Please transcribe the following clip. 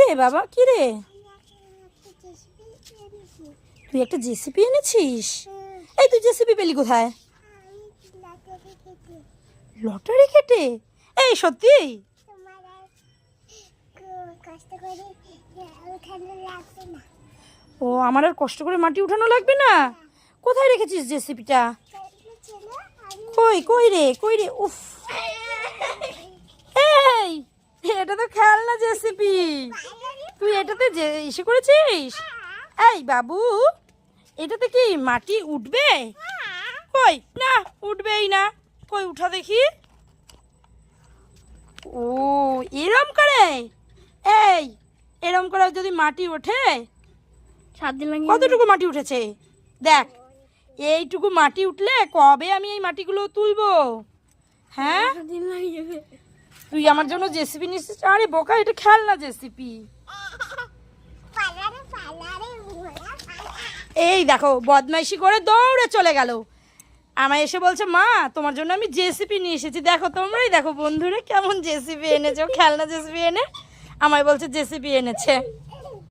রে বাবা, কি রে? তুই একটা জেসিপি এনেছিস? এই তুই জেসিপি পেলি কোথায়? লটারি কেটে? এই সত্যি? ও, আমার আর কষ্ট করে মাটি উঠানো লাগবে না? কোথায় রেখেছিস জেসিপিটা? কই কই রে, কই রে? উফ, এই এটা তো খেলনা জেসিপি, তুই এটাতে এসে করেছিস? এই বাবু, এটাতে কি মাটি উঠবে? কই না, উঠবেই না। কই উঠা দেখি। ও, এরম করে? এই এরম করে যদি মাটি ওঠে, 7 দিন লাগে। কতটুকু মাটি উঠেছে দেখ। এইটুকু মাটি উঠলে কবে আমি এই মাটিগুলো তুলবো? হ্যাঁ, 7 দিন লাগে যাবে। তুই আমার জন্য জেসিপি নিছিস? আরে বোকা, এটা খেলনা জেসিপি। এই দেখো, বদমাইশি করে দৌড়ে চলে গেল। আমায় এসে বলছে, মা তোমার জন্য আমি জেসিপি নিয়ে এসেছি। দেখো তোমরাই দেখো বন্ধুরা, কেমন জেসিপি এনেছে, খেলনা জেসিপি এনে আমায় বলছে জেসিপি এনেছে।